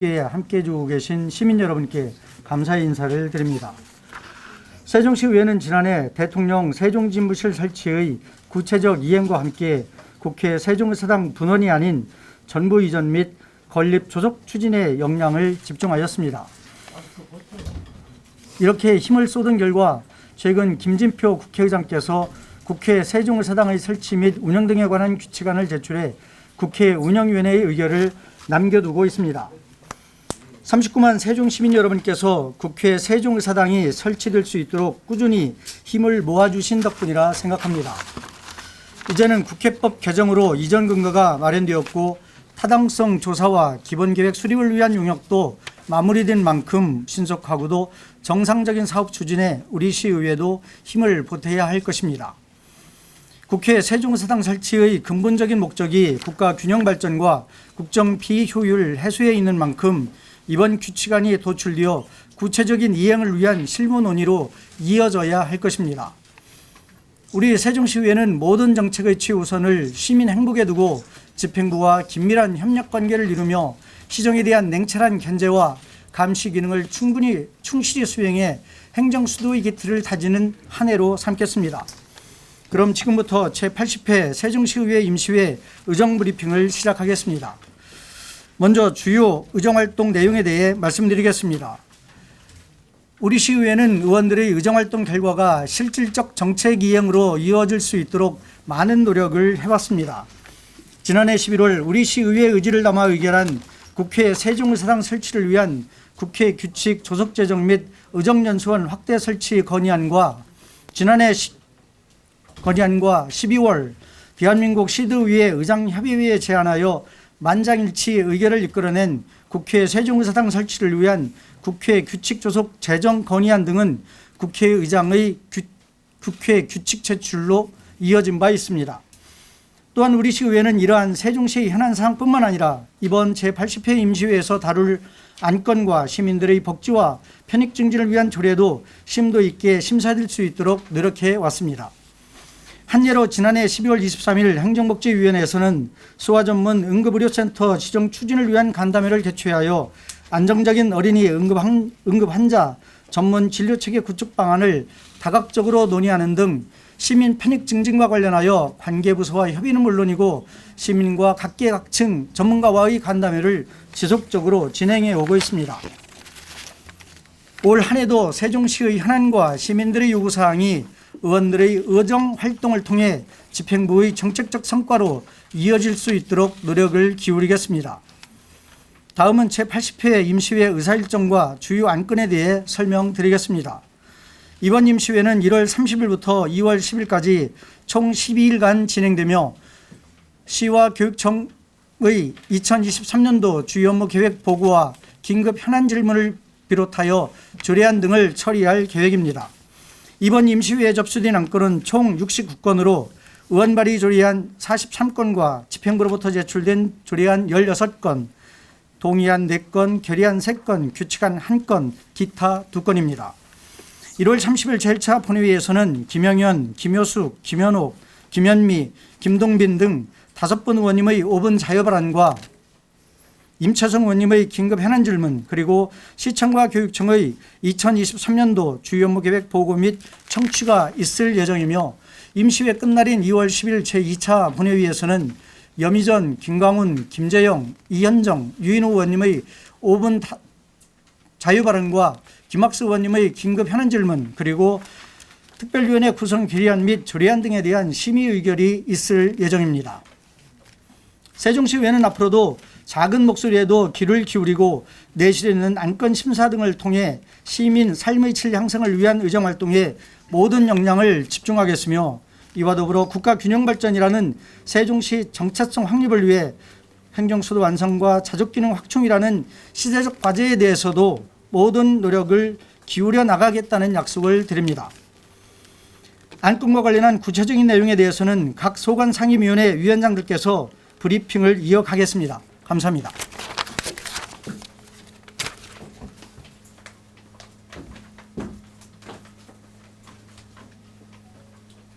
함께해 주고 계신 시민 여러분께 감사의 인사를 드립니다. 세종시의회는 지난해 대통령 세종진무실 설치의 구체적 이행과 함께 국회 세종의사당 분원이 아닌 전부 이전 및 건립 조속 추진에 역량을 집중하였습니다. 이렇게 힘을 쏟은 결과 최근 김진표 국회의장께서 국회 세종의사당의 설치 및 운영 등에 관한 규칙안을 제출해 국회 운영위원회의 의결을 남겨두고 있습니다. 39만 세종시민 여러분께서 국회 세종의사당이 설치될 수 있도록 꾸준히 힘을 모아주신 덕분이라 생각합니다. 이제는 국회법 개정으로 이전 근거가 마련되었고 타당성 조사와 기본계획 수립을 위한 용역도 마무리된 만큼 신속하고도 정상적인 사업 추진에 우리 시의회도 힘을 보태야 할 것입니다. 국회 세종의사당 설치의 근본적인 목적이 국가 균형 발전과 국정 비효율 해소에 있는 만큼 이번 규칙안이 도출되어 구체적인 이행을 위한 실무 논의로 이어져야 할 것입니다. 우리 세종시의회는 모든 정책의 최우선을 시민 행복에 두고 집행부와 긴밀한 협력 관계를 이루며 시정에 대한 냉철한 견제와 감시 기능을 충실히 수행해 행정 수도의 기틀을 다지는 한 해로 삼겠습니다. 그럼 지금부터 제80회 세종시의회 임시회 의정 브리핑을 시작하겠습니다. 먼저 주요 의정활동 내용에 대해 말씀드리겠습니다. 우리 시의회는 의원들의 의정활동 결과가 실질적 정책 이행으로 이어질 수 있도록 많은 노력을 해왔습니다. 지난해 11월 우리 시의회 의지를 담아 의결한 국회 세종의사당 설치를 위한 국회 규칙 조속 제정 및 의정연수원 확대 설치 건의안과 지난해 건의안과 12월 대한민국 시도의회 의장협의회에 제안하여 만장일치 의결을 이끌어낸 국회 세종의사당 설치를 위한 국회 규칙 조속 제정 건의안 등은 국회의장의 국회 규칙 제출로 이어진 바 있습니다. 또한 우리 시의회는 이러한 세종시의 현안 사항뿐만 아니라 이번 제80회 임시회에서 다룰 안건과 시민들의 복지와 편익 증진을 위한 조례도 심도 있게 심사될 수 있도록 노력해 왔습니다. 한 예로 지난해 12월 23일 행정복지위원회에서는 소아전문 응급의료센터 지정 추진을 위한 간담회를 개최하여 안정적인 어린이 응급환자 전문 진료체계 구축 방안을 다각적으로 논의하는 등 시민 편익 증진과 관련하여 관계부서와 협의는 물론이고 시민과 각계각층 전문가와의 간담회를 지속적으로 진행해 오고 있습니다. 올 한 해도 세종시의 현안과 시민들의 요구사항이 의원들의 의정 활동을 통해 집행부의 정책적 성과로 이어질 수 있도록 노력을 기울이겠습니다. 다음은 제80회 임시회 의사일정과 주요 안건에 대해 설명드리겠습니다. 이번 임시회는 1월 30일부터 2월 10일까지 총 12일간 진행되며 시와 교육청의 2023년도 주요 업무 계획 보고와 긴급 현안 질문을 비롯하여 조례안 등을 처리할 계획입니다. 이번 임시회에 접수된 안건은 총 69건으로 의원 발의 조례안 43건과 집행부로부터 제출된 조례안 16건, 동의안 4건, 결의안 3건, 규칙안 1건, 기타 2건입니다. 1월 30일 제1차 본회의에서는 김영현, 김효숙, 김현옥, 김현미, 김동빈 등 5분 의원님의 5분 자유발언과 임채성 의원님의 긴급 현안 질문 그리고 시청과 교육청의 2023년도 주요 업무 계획 보고 및 청취가 있을 예정이며 임시회 끝날인 2월 10일 제2차 본회의에서는 염희전, 김광훈, 김재영, 이현정, 유인호 의원님의 5분 자유발언과 김학수 의원님의 긴급 현안 질문 그리고 특별위원회 구성 결의안 및 조례안 등에 대한 심의 의결이 있을 예정입니다. 세종시의회는 앞으로도 작은 목소리에도 귀를 기울이고 내실에 있는 안건 심사 등을 통해 시민 삶의 질 향상을 위한 의정활동에 모든 역량을 집중하겠으며 이와 더불어 국가 균형 발전이라는 세종시 정체성 확립을 위해 행정수도 완성과 자족기능 확충이라는 시대적 과제에 대해서도 모든 노력을 기울여 나가겠다는 약속을 드립니다. 안건과 관련한 구체적인 내용에 대해서는 각 소관상임위원회 위원장들께서 브리핑을 이어가겠습니다. 감사합니다.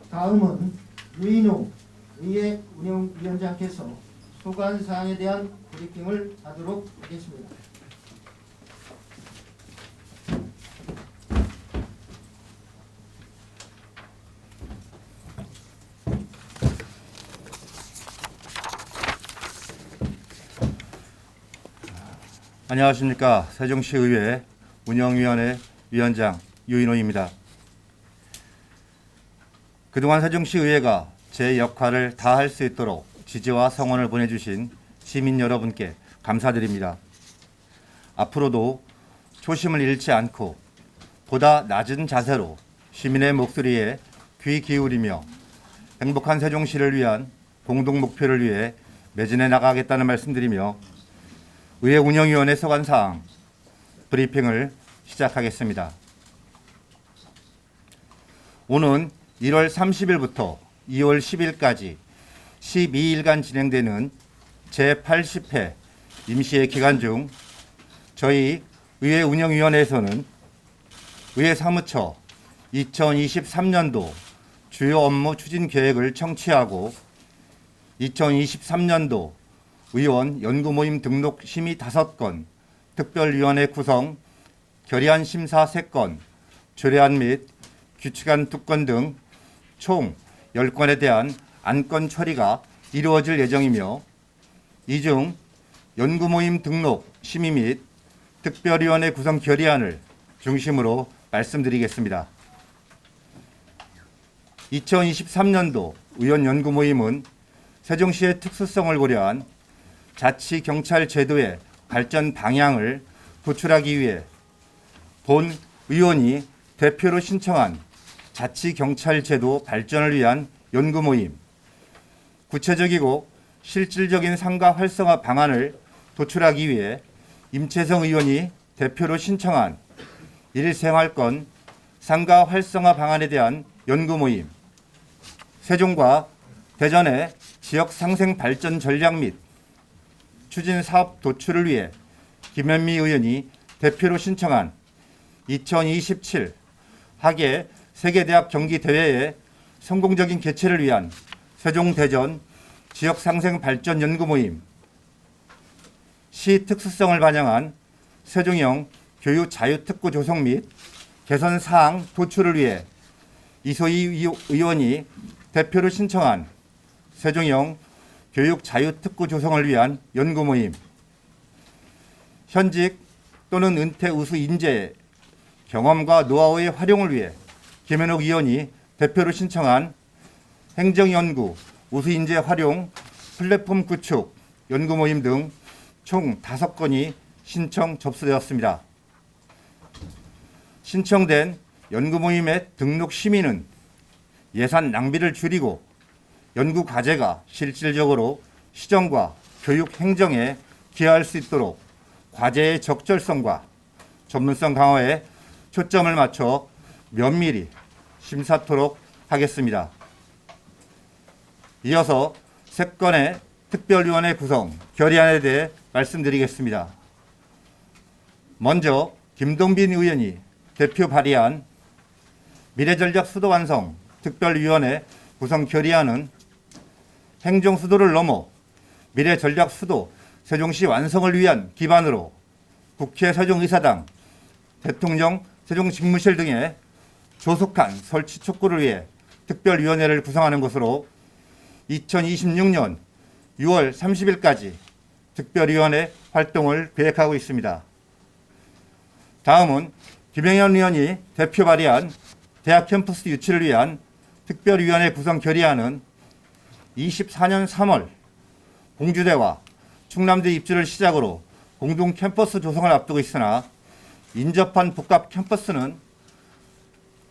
다음은 유인호 의회 운영위원장께서 소관 사항에 대한 브리핑을 하도록 하겠습니다. 안녕하십니까. 세종시의회 운영위원회 위원장 유인호입니다. 그동안 세종시의회가 제 역할을 다할 수 있도록 지지와 성원을 보내주신 시민 여러분께 감사드립니다. 앞으로도 초심을 잃지 않고 보다 낮은 자세로 시민의 목소리에 귀 기울이며 행복한 세종시를 위한 공동 목표를 위해 매진해 나가겠다는 말씀드리며 의회 운영위원회 소관사항 브리핑을 시작하겠습니다. 오는 1월 30일부터 2월 10일까지 12일간 진행되는 제80회 임시회 기간 중 저희 의회 운영위원회에서는 의회 사무처 2023년도 주요 업무 추진 계획을 청취하고 2023년도 의원 연구모임 등록 심의 5건, 특별위원회 구성, 결의안 심사 3건, 조례안 및 규칙안 2건 등 총 10건에 대한 안건 처리가 이루어질 예정이며 이 중 연구모임 등록 심의 및 특별위원회 구성 결의안을 중심으로 말씀드리겠습니다. 2023년도 의원 연구모임은 세종시의 특수성을 고려한 자치경찰 제도의 발전 방향을 도출하기 위해 본 의원이 대표로 신청한 자치경찰 제도 발전을 위한 연구모임, 구체적이고 실질적인 상가 활성화 방안을 도출하기 위해 임채성 의원이 대표로 신청한 일생활권 상가 활성화 방안에 대한 연구모임, 세종과 대전의 지역 상생 발전 전략 및 추진 사업 도출을 위해 김현미 의원이 대표로 신청한 2027 하계 세계대학 경기 대회의 성공적인 개최를 위한 세종 대전 지역 상생 발전 연구 모임, 시 특수성을 반영한 세종형 교육 자유특구 조성 및 개선 사항 도출을 위해 이소희 의원이 대표로 신청한 세종형 교육 자유특구 조성을 위한 연구 모임, 현직 또는 은퇴 우수 인재의 경험과 노하우의 활용을 위해 김현옥 의원이 대표로 신청한 행정연구 우수 인재 활용 플랫폼 구축 연구 모임 등 총 5건이 신청 접수되었습니다. 신청된 연구 모임의 등록 심의는 예산 낭비를 줄이고 연구 과제가 실질적으로 시정과 교육 행정에 기여할 수 있도록 과제의 적절성과 전문성 강화에 초점을 맞춰 면밀히 심사토록 하겠습니다. 이어서 3건의 특별위원회 구성 결의안에 대해 말씀드리겠습니다. 먼저 김동빈 의원이 대표 발의한 미래전략 수도 완성 특별위원회 구성 결의안은 행정수도를 넘어 미래전략 수도 세종시 완성을 위한 기반으로 국회 세종의사당, 대통령 세종직무실 등의 조속한 설치 촉구를 위해 특별위원회를 구성하는 것으로 2026년 6월 30일까지 특별위원회 활동을 계획하고 있습니다. 다음은 김영현 의원이 대표 발의한 대학 캠퍼스 유치를 위한 특별위원회 구성 결의안은 24년 3월 공주대와 충남대 입주를 시작으로 공동 캠퍼스 조성을 앞두고 있으나 인접한 복합 캠퍼스는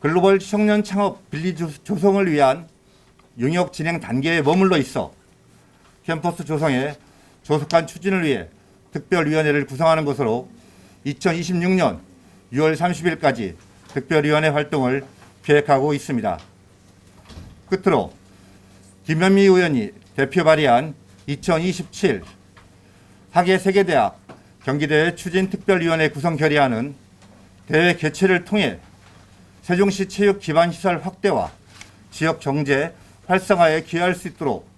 글로벌 청년 창업 빌리 조성을 위한 용역 진행 단계에 머물러 있어 캠퍼스 조성의 조속한 추진을 위해 특별위원회를 구성하는 것으로 2026년 6월 30일까지 특별위원회 활동을 계획하고 있습니다. 끝으로 김현미 의원이 대표 발의한 2027 하계 세계대학 경기대회 추진특별위원회 구성 결의안은 대회 개최를 통해 세종시 체육 기반시설 확대와 지역 경제 활성화에 기여할 수 있도록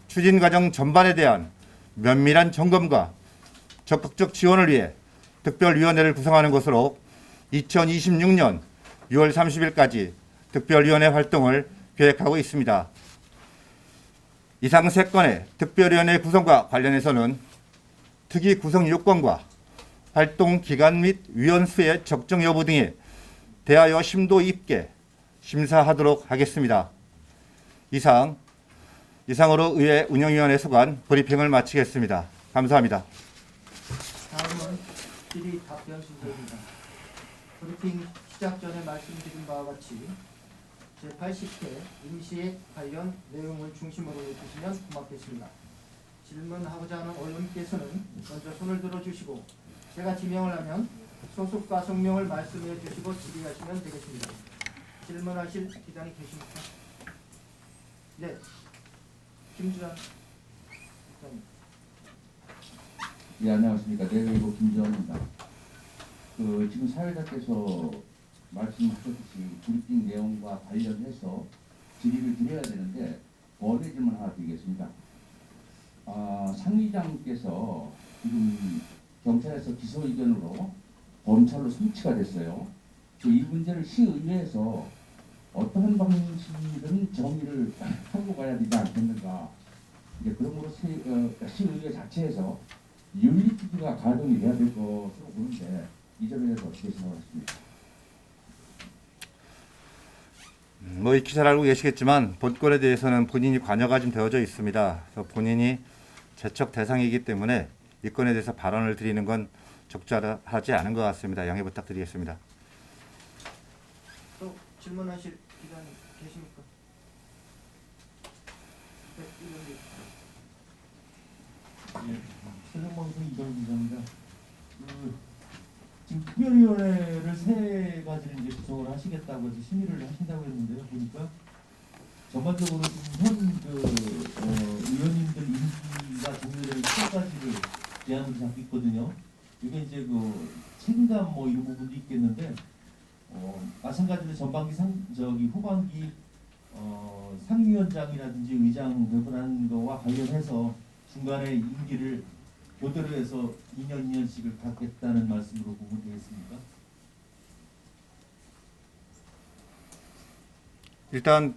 추진 과정 전반에 대한 면밀한 점검과 적극적 지원을 위해 특별위원회를 구성하는 것으로 2026년 6월 30일까지 특별위원회 활동을 계획하고 있습니다. 이상 3건의 특별위원회 구성과 관련해서는 특위 구성 요건과 활동 기간 및 위원 수의 적정 여부 등에 대하여 심도 있게 심사하도록 하겠습니다. 이상으로 의회 운영위원회 소관 브리핑을 마치겠습니다. 감사합니다. 다음은 질의 답변 순서입니다. 브리핑 시작 전에 말씀드린 바와 같이 제80회 임시액 관련 내용을 중심으로 해주시면 고맙겠습니다. 질문하고자 하는 언론께서는 먼저 손을 들어주시고 제가 지명을 하면 소속과 성명을 말씀해 주시고 질의하시면 되겠습니다. 질문하실 기관이 계십니까? 네, 김주환 국장님. 네, 안녕하십니까. 내외부 김지원입니다. 지금 사회자께서 말씀하셨듯이 브리핑 내용과 관련해서 질의를 드려야 되는데 어느 질문 하나 드리겠습니다. 상의장께서 지금 경찰에서 기소 의견으로 검찰로 송치가 됐어요. 이 문제를 시의회에서 어떠한 방식이든 정의를 하고 가야 되지 않겠는가. 이제 그러므로 시의회 자체에서 윤리특위가 가동이 돼야 될 것으로 보는데 이 점에 대해서 어떻게 생각하십니까? 익히 잘 알고 계시겠지만 본건에 대해서는 본인이 관여가 좀 되어져 있습니다. 그래서 본인이 제척 대상이기 때문에 이 건에 대해서 발언을 드리는 건 적절하지 않은 것 같습니다. 양해 부탁드리겠습니다. 또 질문하실 기관이 계십니까? 네, 의원님. 세종방송 이정 기자입니다. 지금 특별위원회를 세 가지를 이제 구성을 하시겠다고 해서 심의를 하신다고 했는데요. 보니까 전반적으로 지금 의원님들 임기가 종료될 시까지를 제한으로 잡고 있거든요. 이게 이제 책임감 이런 부분도 있겠는데 마찬가지로 후반기 상위원장이라든지 의장 배분하는 거와 관련해서 중간에 임기를 교대로 해서 2년씩을 갖겠다는 말씀으로 보면 되겠습니까? 일단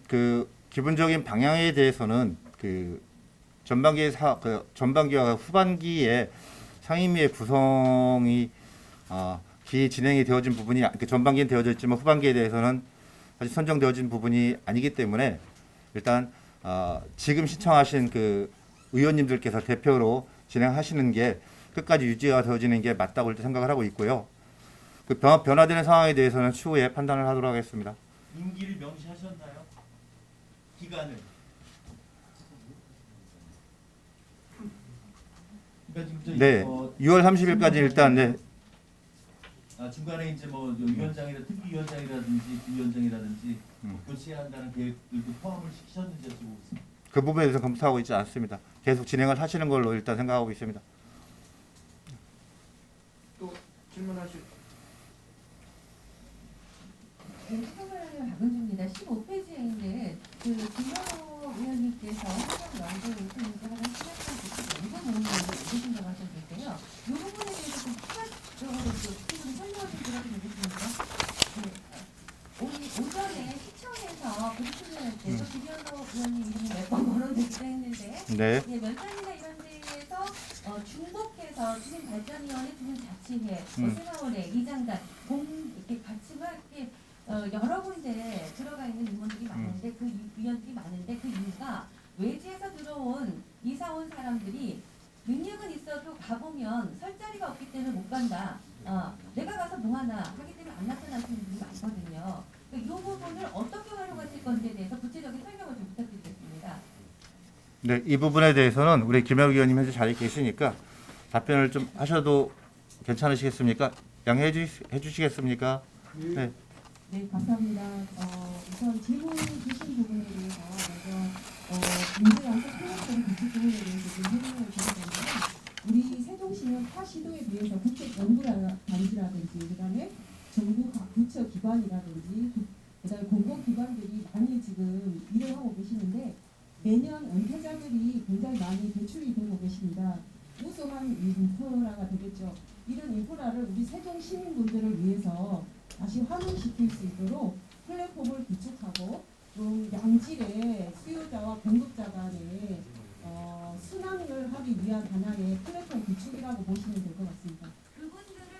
기본적인 방향에 대해서는 전반기와 후반기에 상임위의 구성이 진행이 되어진 부분이 전반기엔 되어져 있지만 후반기에 대해서는 아직 선정되어진 부분이 아니기 때문에 일단 지금 신청하신 의원님들께서 대표로 진행하시는 게 끝까지 유지가 되어지는 게 맞다고 생각을 하고 있고요. 변화되는 상황에 대해서는 추후에 판단을 하도록 하겠습니다. 임기를 명시하셨나요? 기간을? 그러니까 지금 네, 6월 30일까지 일단 네. 중간에 이제 특위위원장이라든지 부위원장이라든지 교체한다는 계획들도 포함을 시키셨는지 여쭤보겠습니다. 그 부분에 대해서 검토하고 있지 않습니다. 계속 진행을 하시는 걸로 일단 생각하고 있습니다. 또 질문하실 행정관의 박은주입니다. 15페이지에 있는 김현호 의원님께서 행정 연구를 통해서 하는 시작과 연구 모임을 읽으신다고 하셨는데요. 이 부분에 대해서 좀 추가적으로 좀 설명을 좀 드려도 되겠습니까? 오전에 시청에서 브리핑을 할 때도 김현호 의원님 이름이 몇 번 거론되기도 했는데 네. 면담이나 이런 데에서 중복해서 주민발전위원회, 주민자치회, 세상원회, 이장단 이렇게 같이 막 이렇게 여러 군데 들어가 있는 임원들이 많은데 위원들이 많은데 그 이유가 외지에서 들어온 이사 온 사람들이 능력은 있어도 가보면 설 자리가 없기 때문에 못 간다. 내가 가서 뭐하나 하기 때문에 안 나타나시는 분이 많거든요. 이 부분을 어떻게 활용하실 건지에 대해서 구체적인 설명을 좀 부탁드리겠습니다. 네, 이 부분에 대해서는 우리 김혁 의원님 현재 자리에 계시니까 답변을 좀 하셔도 괜찮으시겠습니까? 양해해 주시겠습니까? 네. 네, 감사합니다. 우선 질문 주신 부분에 대해서 먼저 문제와서 통합적인 규칙 부분에 대해서 좀 설명을 드리겠는데요. 우리 세종시는 타 시도에 비해서 국책 연구단지라든지 그다음에 정부 각 부처 기관이라든지 그다음에 공공기관들이 많이 지금 일을 하고 계시는데 매년 은퇴자들이 굉장히 많이 배출이 되고 계십니다. 우수한 인프라가 되겠죠. 이런 인프라를 우리 세종 시민분들을 위해서 다시 환원시킬 수 있도록 플랫폼을 구축하고 좀 양질의 수요자와 공급자 간의 순환을 하기 위한 하나의 플랫폼 구축이라고 보시면 될 것 같습니다. 그분들을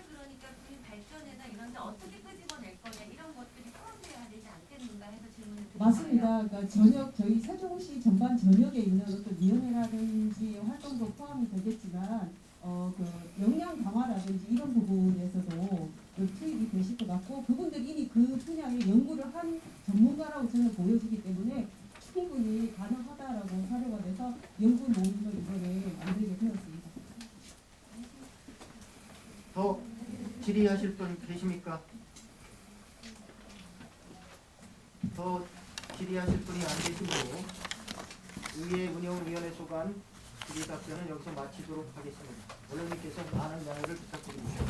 아닙니다. 그러니까 저희 세종시 전반 전역에 있는 어떤 위원회라든지 활동도 포함이 되겠지만 그 역량 강화라든지 이런 부분에서도 투입이 되실 것 같고 그분들이 이미 그 분야에 연구를 한 전문가라고 저는 보여지기 때문에 충분히 가능하다라고 사료가 돼서 연구 모임을 이번에 만들게 되었습니다. 더 질의하실 분 계십니까? 더 질의하실 분이 안 계시므로 의회 운영위원회 소관 질의 답변은 여기서 마치도록 하겠습니다. 원로님께서 많은 양해를 부탁드립니다.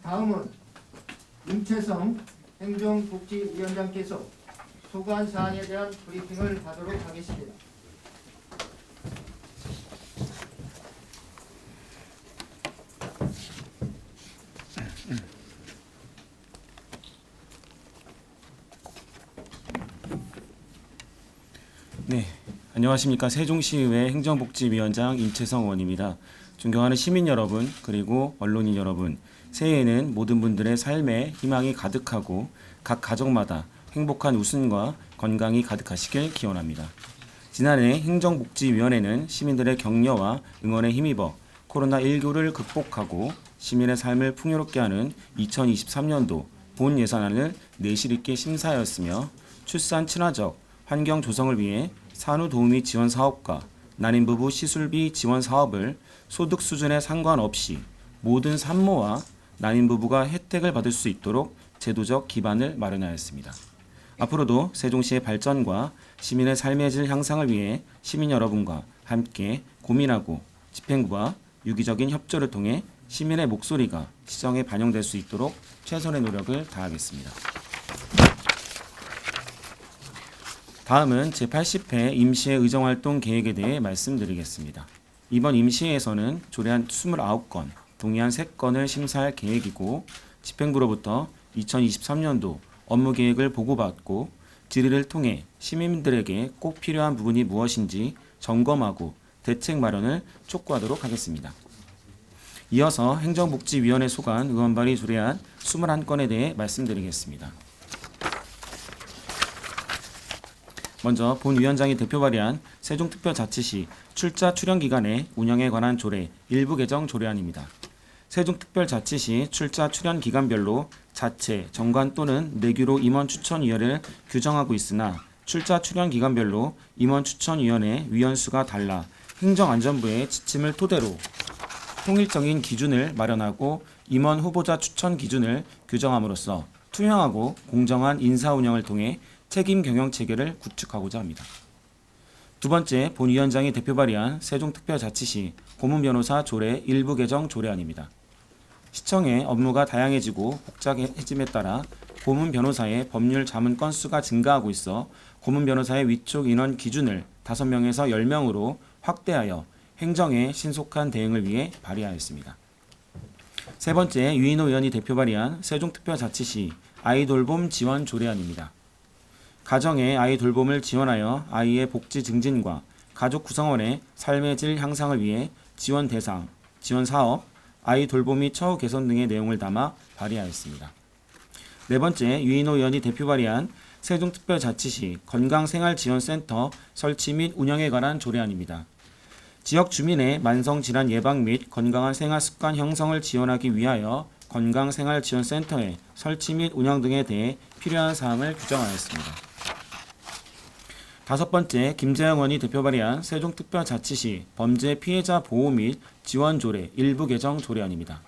다음은 임채성 행정복지위원장께서 소관 사항에 대한 브리핑을 하도록 하겠습니다. 네, 안녕하십니까. 세종시의회 행정복지위원장 임채성 의원입니다. 존경하는 시민 여러분, 그리고 언론인 여러분, 새해에는 모든 분들의 삶에 희망이 가득하고 각 가정마다 행복한 웃음과 건강이 가득하시길 기원합니다. 지난해 행정복지위원회는 시민들의 격려와 응원에 힘입어 코로나19를 극복하고 시민의 삶을 풍요롭게 하는 2023년도 본 예산안을 내실 있게 심사하였으며 출산 친화적 환경 조성을 위해 산후도우미 지원 사업과 난임부부 시술비 지원 사업을 소득 수준에 상관없이 모든 산모와 난임부부가 혜택을 받을 수 있도록 제도적 기반을 마련하였습니다. 앞으로도 세종시의 발전과 시민의 삶의 질 향상을 위해 시민 여러분과 함께 고민하고 집행부와 유기적인 협조를 통해 시민의 목소리가 시정에 반영될 수 있도록 최선의 노력을 다하겠습니다. 다음은 제80회 임시회 의정활동 계획에 대해 말씀드리겠습니다. 이번 임시회에서는 조례안 29건, 동의안 3건을 심사할 계획이고 집행부로부터 2023년도 업무 계획을 보고받고 질의를 통해 시민들에게 꼭 필요한 부분이 무엇인지 점검하고 대책 마련을 촉구하도록 하겠습니다. 이어서 행정복지위원회 소관 의원 발의 조례안 21건에 대해 말씀드리겠습니다. 먼저 본 위원장이 대표 발의한 세종특별자치시 출자 출연 기간의 운영에 관한 조례 일부 개정 조례안입니다. 세종특별자치시 출자 출연 기간별로 자체, 정관 또는 내규로 임원 추천위원회를 규정하고 있으나 출자 출연 기간별로 임원 추천위원회 위원수가 달라 행정안전부의 지침을 토대로 통일적인 기준을 마련하고 임원 후보자 추천 기준을 규정함으로써 투명하고 공정한 인사 운영을 통해 책임 경영 체계를 구축하고자 합니다. 두 번째, 본 위원장이 대표 발의한 세종특별자치시 고문변호사 조례 일부 개정 조례안입니다. 시청의 업무가 다양해지고 복잡해짐에 따라 고문변호사의 법률 자문 건수가 증가하고 있어 고문변호사의 위촉 인원 기준을 5명에서 10명으로 확대하여 행정의 신속한 대응을 위해 발의하였습니다. 세 번째, 유인호 의원이 대표 발의한 세종특별자치시 아이돌봄 지원 조례안입니다. 가정의 아이 돌봄을 지원하여 아이의 복지 증진과 가족 구성원의 삶의 질 향상을 위해 지원 대상, 지원 사업, 아이 돌봄 및 처우 개선 등의 내용을 담아 발의하였습니다. 네 번째, 유인호 의원이 대표 발의한 세종특별자치시 건강생활지원센터 설치 및 운영에 관한 조례안입니다. 지역 주민의 만성질환 예방 및 건강한 생활습관 형성을 지원하기 위하여 건강생활지원센터의 설치 및 운영 등에 대해 필요한 사항을 규정하였습니다. 다섯 번째, 김재영 의원이 대표 발의한 세종특별자치시 범죄 피해자 보호 및 지원 조례 일부 개정 조례안입니다.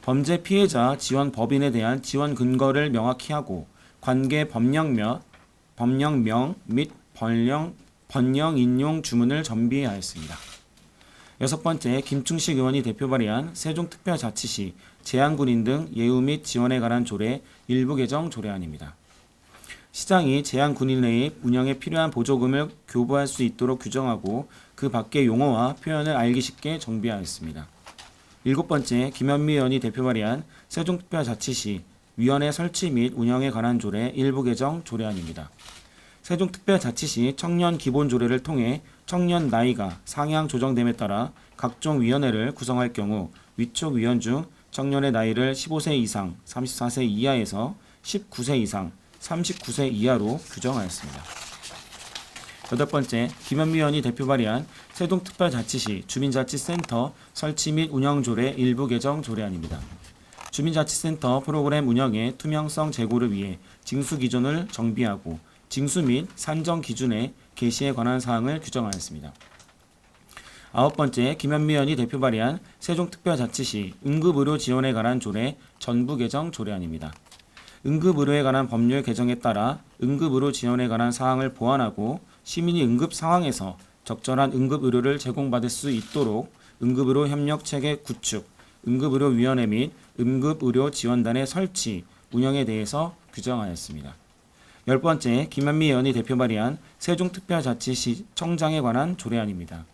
범죄 피해자 지원 법인에 대한 지원 근거를 명확히 하고 관계 법령명 및 번영 인용 주문을 정비하였습니다. 여섯 번째, 김충식 의원이 대표 발의한 세종특별자치시 재향군인 등 예우 및 지원에 관한 조례 일부 개정 조례안입니다. 시장이 재향군인의 운영에 필요한 보조금을 교부할 수 있도록 규정하고 그 밖의 용어와 표현을 알기 쉽게 정비하였습니다. 일곱 번째, 김현미 의원이 대표 발의한 세종특별자치시 위원회 설치 및 운영에 관한 조례 일부 개정 조례안입니다. 세종특별자치시 청년기본조례를 통해 청년 나이가 상향 조정됨에 따라 각종 위원회를 구성할 경우 위촉위원 중 청년의 나이를 15세 이상 34세 이하에서 19세 이상 39세 이하로 규정하였습니다. 여덟 번째, 김현미 의원이 대표 발의한 세종특별자치시 주민자치센터 설치 및 운영 조례 일부 개정 조례안입니다. 주민자치센터 프로그램 운영의 투명성 제고를 위해 징수 기준을 정비하고 징수 및 산정 기준의 개시에 관한 사항을 규정하였습니다. 아홉 번째, 김현미 의원이 대표 발의한 세종특별자치시 응급의료 지원에 관한 조례 전부 개정 조례안입니다. 응급의료에 관한 법률 개정에 따라 응급의료 지원에 관한 사항을 보완하고 시민이 응급 상황에서 적절한 응급의료를 제공받을 수 있도록 응급의료 협력체계 구축, 응급의료위원회 및 응급의료지원단의 설치, 운영에 대해서 규정하였습니다. 열 번째, 김현미 의원이 대표 발의한 세종특별자치시 청장에 관한 조례안입니다.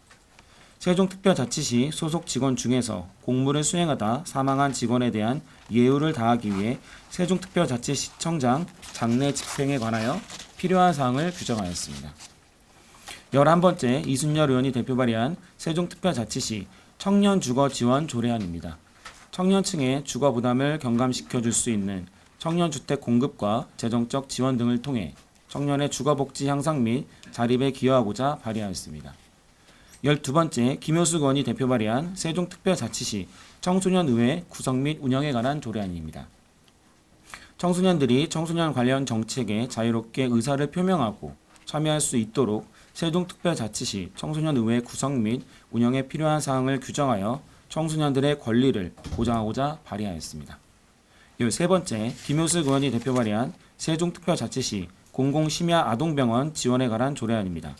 세종특별자치시 소속 직원 중에서 공무를 수행하다 사망한 직원에 대한 예우를 다하기 위해 세종특별자치시청장 장례 집행에 관하여 필요한 사항을 규정하였습니다. 11번째, 이순열 의원이 대표 발의한 세종특별자치시 청년주거지원 조례안입니다. 청년층의 주거 부담을 경감시켜 줄 수 있는 청년주택 공급과 재정적 지원 등을 통해 청년의 주거복지 향상 및 자립에 기여하고자 발의하였습니다. 12번째, 김효숙 의원이 대표 발의한 세종특별자치시 청소년의회 구성 및 운영에 관한 조례안입니다. 청소년들이 청소년 관련 정책에 자유롭게 의사를 표명하고 참여할 수 있도록 세종특별자치시 청소년의회 구성 및 운영에 필요한 사항을 규정하여 청소년들의 권리를 보장하고자 발의하였습니다. 13번째, 김효숙 의원이 대표 발의한 세종특별자치시 공공심야 아동병원 지원에 관한 조례안입니다.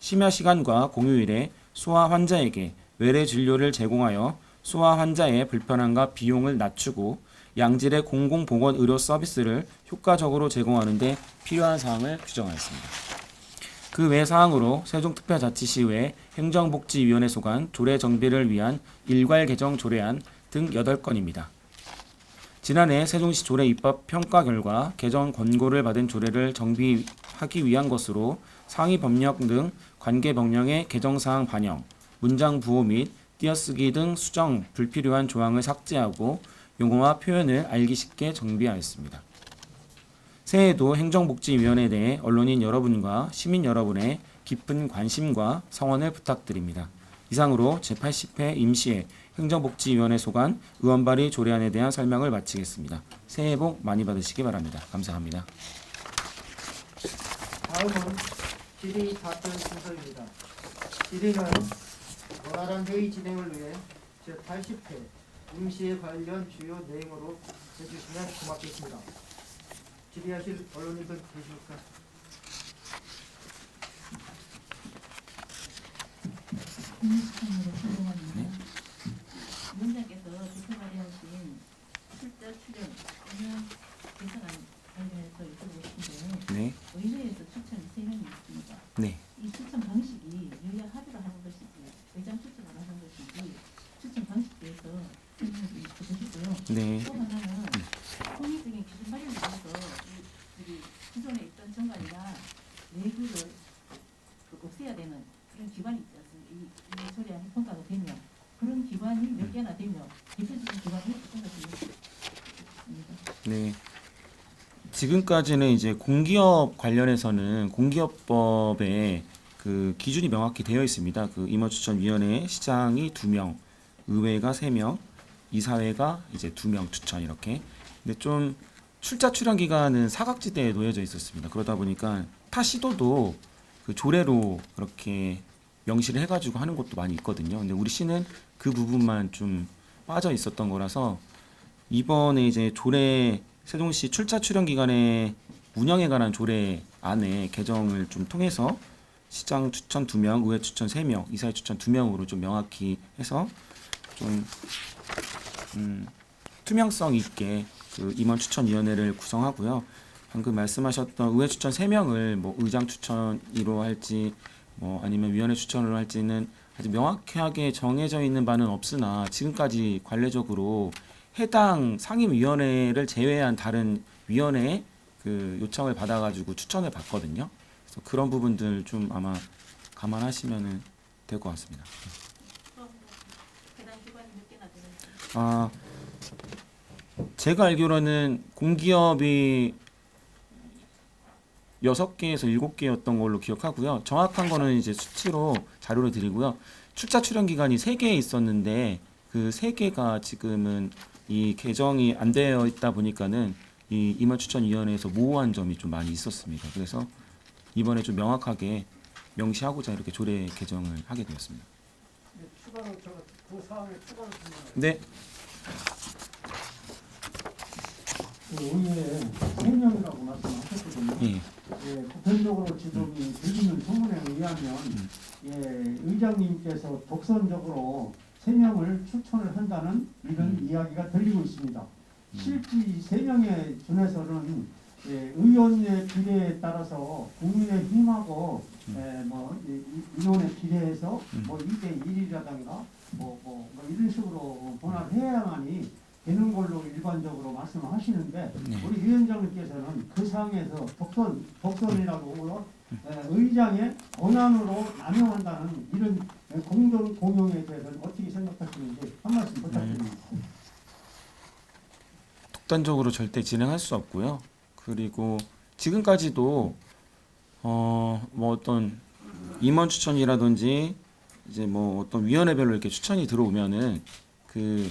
심야 시간과 공휴일에 소아 환자에게 외래 진료를 제공하여 소아 환자의 불편함과 비용을 낮추고 양질의 공공보건 의료 서비스를 효과적으로 제공하는 데 필요한 사항을 규정하였습니다. 그 외 사항으로 세종특별자치시 외 행정복지위원회 소관 조례 정비를 위한 일괄 개정 조례안 등 8건입니다. 지난해 세종시 조례 입법 평가 결과 개정 권고를 받은 조례를 정비하기 위한 것으로 상위 법령 등 관계 법령의 개정사항 반영, 문장 부호 및 띄어쓰기 등 수정, 불필요한 조항을 삭제하고 용어와 표현을 알기 쉽게 정비하였습니다. 새해에도 행정복지위원회에 대해 언론인 여러분과 시민 여러분의 깊은 관심과 성원을 부탁드립니다. 이상으로 제80회 임시회 행정복지위원회 소관 의원발의 조례안에 대한 설명을 마치겠습니다. 새해 복 많이 받으시기 바랍니다. 감사합니다. 다음은 질의 답변 순서입니다. 질의는 원활한 회의 진행을 위해 제80회 임시회 관련 주요 내용으로 해주시면 고맙겠습니다. 질의하실 언론인들 계십니까? 위원장께서 대표 발의하신 출자 출연 운영 개선안 관련해서 여쭤보고 싶은데 네. 의회에서 추천 3명이 있습니다. 네. 이 추천 방식이 여야 합의로 하는 것이지 의장 추천을 하는 것이지 추천 방식에서 설명이 있으시고요. 네. 또 하나는 통일적인 기준 마련에 대해서 우리 기존에 있던 정관이나 내부를 없애야 되는 그런 기관이 있지 않습니까? 이 조례안이 통과가 되면 그런 기관이 몇 개나 되면 대표적인 기관이 어떤 것이 있습니다. 네. 지금까지는 이제 공기업 관련해서는 공기업법에 그 기준이 명확히 되어 있습니다. 그 임원추천위원회 시장이 2명, 의회가 3명, 이사회가 이제 2명 추천 이렇게. 근데 좀 출자 출연 기간은 사각지대에 놓여져 있었습니다. 그러다 보니까 타 시도도 그 조례로 그렇게 명시를 해가지고 하는 곳도 많이 있거든요. 근데 우리 시는 그 부분만 좀 빠져 있었던 거라서 이번에 이제 조례 세종시 출자 출연 기간의 운영에 관한 조례 안에 개정을 좀 통해서 시장 추천 2명, 의회 추천 3명, 이사회 추천 2명으로 좀 명확히 해서 좀 투명성 있게 그 임원 추천위원회를 구성하고요. 방금 말씀하셨던 의회 추천 3명을 뭐 의장 추천으로 할지 뭐 아니면 위원회 추천으로 할지는 아직 명확하게 정해져 있는 바는 없으나 지금까지 관례적으로 해당 상임위원회를 제외한 다른 위원회에 그 요청을 받아가지고 추천을 받거든요. 그래서 그런 부분들 좀 아마 감안하시면 될 것 같습니다. 해당 기관이 몇 개나 되는지. 제가 알기로는 공기업이 6개에서 7개였던 걸로 기억하고요. 정확한 거는 이제 수치로 자료를 드리고요. 출자 출연 기간이 3개 있었는데 그 3개가 지금은 이 개정이 안 되어 있다 보니까는 이 임원추천위원회에서 모호한 점이 좀 많이 있었습니다. 그래서 이번에 좀 명확하게 명시하고자 이렇게 조례 개정을 하게 되었습니다. 추가로 그 사항에 추가로 네, 의회에 3명이라고 말씀하셨거든요. 예. 예, 보편적으로 지금 이 들리는 소문에 의하면 예, 의장님께서 독선적으로 3명을 추천을 한다는 이런 이야기가 들리고 있습니다. 실제 이 3명에 준해서는 예, 의원의 비례에 따라서 국민의힘하고 인원에 비례해서 뭐 2대 1이라든가 뭐 이런 식으로 분할해야만이 되는 걸로 일반적으로 말씀하시는데 네. 우리 위원장님께서는 그 상에서 독선이라고 의장의 권한으로 남용한다는 이런 공용에 대해서는 어떻게 생각하시는지 한 말씀 부탁드립니다. 독단적으로 절대 진행할 수 없고요. 그리고 지금까지도 뭐 어떤 임원 추천이라든지 이제 뭐 어떤 위원회별로 이렇게 추천이 들어오면은 그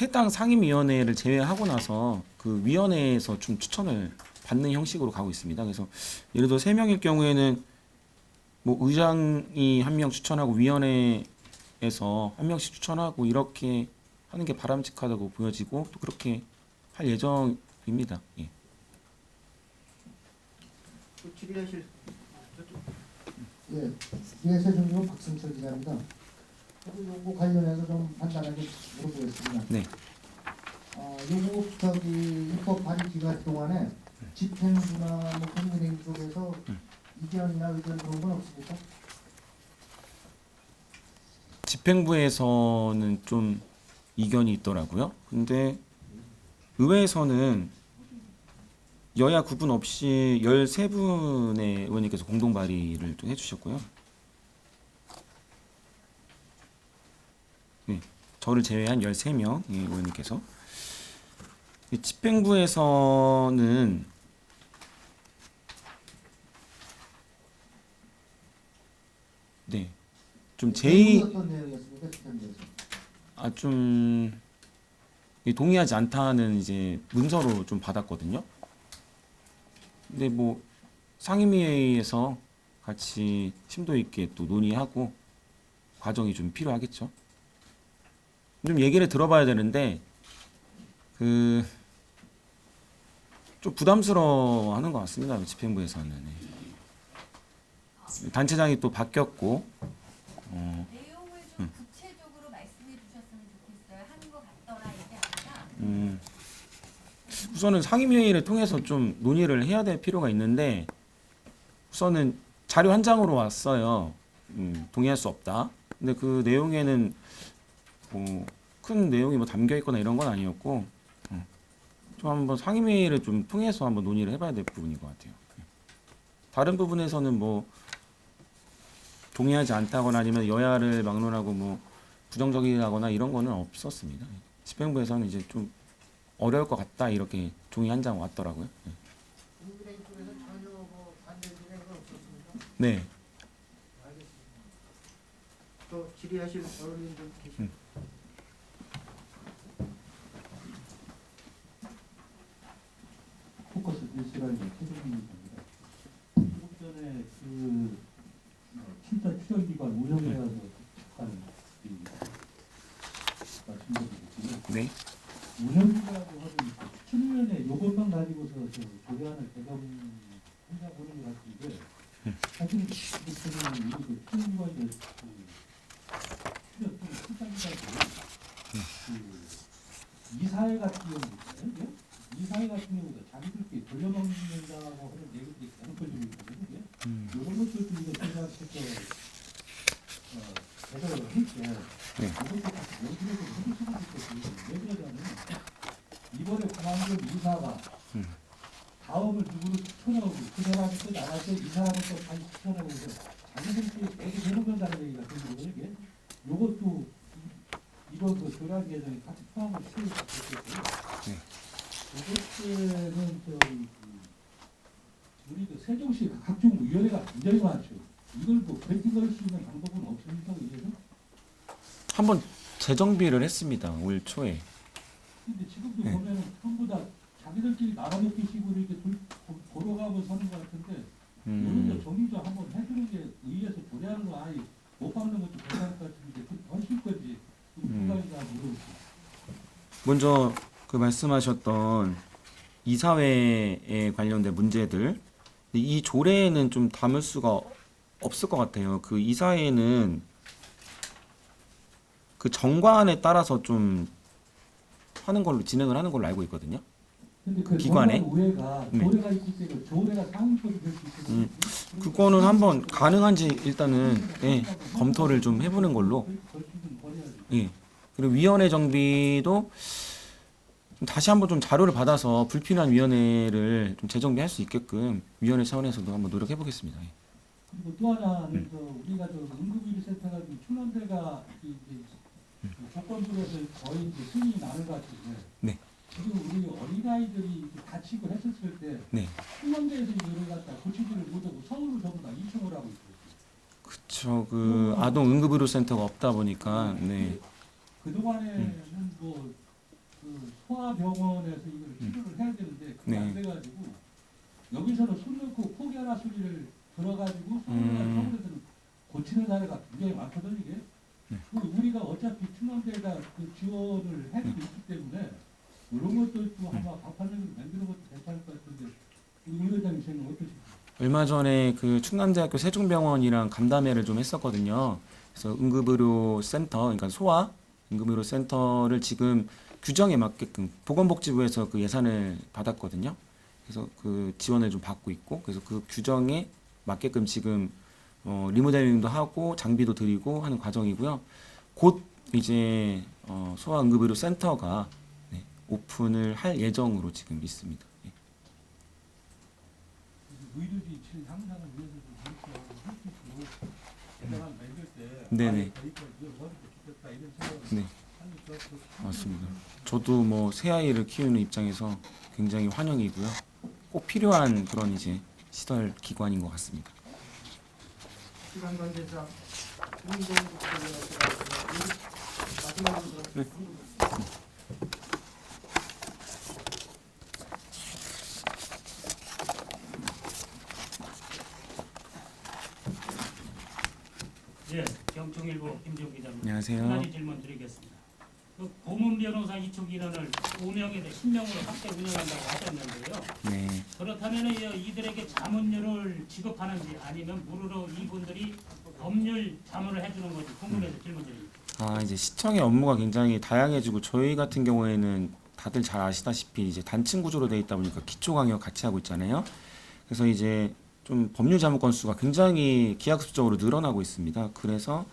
해당 상임위원회를 제외하고 나서 그 위원회에서 좀 추천을 받는 형식으로 가고 있습니다. 그래서 예를 들어 3명일 경우에는 뭐 의장이 1명 추천하고 위원회에서 1명씩 추천하고 이렇게 하는 게 바람직하다고 보여지고 또 그렇게 할 예정입니다. 예. 또 질의하실 예, 세종교 박승철 기자입니다. 요거 관련해서 좀 간단하게 물어보겠습니다. 네. 요거 입법 발의 기간 동안에 집행부나 뭐 국민의힘 쪽에서 이견이나 의견 그런 건 없습니까? 집행부에서는 좀 이견이 있더라고요. 근데 의회에서는 여야 구분 없이 13분의 의원님께서 공동 발의를 또 해주셨고요. 네, 저를 제외한 13명 의원님께서. 집행부에서는 네, 좀 어떤 내용이었습니까? 집행부에서? 좀 동의하지 않다는 이제 문서로 좀 받았거든요. 근데 뭐 상임위에서 같이 심도 있게 또 논의하고 과정이 좀 필요하겠죠. 좀 얘기를 들어봐야 되는데 좀 부담스러워하는 것 같습니다. 집행부에서는. 네. 단체장이 또 바뀌었고 내용을 좀 구체적으로 말씀해 주셨으면 좋겠어요. 하는 것 같더라 이게 아니라. 우선은 상임위회의를 통해서 좀 논의를 해야 될 필요가 있는데 우선은 자료 한 장으로 왔어요. 동의할 수 없다. 근데 그 내용에는 뭐 큰 내용이 뭐 담겨 있거나 이런 건 아니었고 좀 한번 상임위회의를 좀 통해서 한번 논의를 해봐야 될 부분인 것 같아요. 다른 부분에서는 뭐 동의하지 않다거나 아니면 여야를 막론하고 뭐 부정적이라거나 이런 거는 없었습니다. 집행부에서는 이제 좀 어려울 것 같다 이렇게 종이 한 장 왔더라고요. 국민의힘 쪽에서 전혀 뭐 반대 진행은 없었습니까? 네. 알겠습니다. 또 질의하실 어른들 계십니까? 포커스 뉴스라는 최종입니다. 조금 전에 출자 추정기관 운영에 가서 하는 말씀드리겠고요. 네. 운영기관을 하면 추천위원회 요것만 가지고서 조례안을 개정한다고 하는 것 같은데 사실 저는 이렇게 추천기관이 출자기관이 이사회 같은 경우는 이사회 같은 경우도 자기들끼리 돌려먹는다고 하는 내용들이 많은 걸로 있거든요. 이런 것들도 이거 생각해서 개설을 할때 이것도 같이 연구해서 해주시면 좋겠어요. 왜 그러냐면 이번에 공항금 이사가 다음을 누구를 추천하고 그 사람이 또 나갈 때 이 사람을 또 다시 추천하고 해서 자기들끼리 계속 해놓는다는 얘기가 들리거든요. 이것도 이번 이번 그 조례 개정이 같이 포함을 시켰고요. 네. 이것은 우리 그 세종시 각종 위원회가 굉장히 많죠. 이걸 뭐 배팅할 수 있는 방법은 없습니까? 이제는? 한번 재정비를 했습니다. 올 초에. 근데 지금도 네. 보면은 전부 다 자기들끼리 나눠먹기 식으로 이렇게 걸어가고 사는 것 같은데 이런 거 정리 좀 한번 해주는 게 의회에서 조례하는 거 아예 못 받는 것도 괜찮을 것 같은데 더쉴 건지 생각이가 모르겠어요. 먼저 그 말씀하셨던 이사회에 관련된 문제들, 이 조례에는 좀 담을 수가 없을 것 같아요. 그 이사회는 그 정관에 따라서 좀 하는 걸로 진행을 하는 걸로 알고 있거든요. 근데 그 기관에? 우회가 네. 조례가 있기 때문에 조례가 상위권이 될 수 있거든요. 그거는 한번 가능한지 일단은 예, 검토를 좀 해보는 걸로. 예. 그리고 위원회 정비도 좀 다시 한번 좀 자료를 받아서 불필요한 위원회를 좀 재정비할 수 있게끔 위원회 차원에서도 한번 노력해 보겠습니다. 예. 그리고 또 하나는 우리가 응급의료센터가 충남대가 이제 조건부에서 거의 이제 승인이 나는 것 같은데 네. 지금 우리 어린아이들이 다치고 했었을 때 네. 충남대에서 이거를 갖다 고치지를 못하고 서울로 전부 다 이청을 하고 있어요. 그쵸. 그 아동 응급의료센터가 없다 보니까 네. 그동안에는 그 소아병원에서 이걸 치료를 해야 되는데 그게 안 돼가지고 여기서는 손 넣고 포기하라 소리를 들어가지고 서울에서는 고치는 사례가 굉장히 많거든요. 이게 우리가 어차피 충남대가 그 지원을 해주고 있기 때문에 이런 것도 또 한번 밥하는 만드는 것도 괜찮을 것 같은데 이 의장님 생각 어떠십니까? 얼마 전에 그 충남대학교 세종병원이랑 간담회를 좀 했었거든요. 그래서 응급의료센터, 그러니까 소아 응급의료센터를 지금 규정에 맞게끔 보건복지부에서 그 예산을 받았거든요. 그래서 그 지원을 좀 받고 있고, 그래서 그 규정에 맞게끔 지금 리모델링도 하고 장비도 드리고 하는 과정이고요. 곧 이제 소아 응급의료센터가 네, 오픈을 할 예정으로 지금 있습니다. 예. 의료지 칠 향상을 위해서도 그렇고 대단한 만들 때 네네. 이걸 머리도 좋겠다 이런 생각을 네. 맞습니다. 저도 뭐 새아이를 키우는 입장에서 굉장히 환영이고요. 꼭 필요한 그런 이제 시설 기관인 것 같습니다. 시간 관계상 운동 마지막으로 네. 예, 경청일보 김지욱 기자입니다. 안녕하세요. 한 가지 질문 드리겠습니다. 그 고문 변호사 이촉 인원을 5명에서 10명으로 확대 운영한다고 하셨는데요. 네. 그렇다면 이들에게 자문료를 지급하는지 아니면 무료로 이분들이 법률 자문을 해주는 건지 궁금해서 질문드립니다. 이제 시청의 업무가 굉장히 다양해지고 저희 같은 경우에는 다들 잘 아시다시피 이제 단층 구조로 되어 있다 보니까 기초 강의 같이 하고 있잖아요. 그래서 이제 좀 법률 자문 건수가 굉장히 기하급수적으로 늘어나고 있습니다. 그래서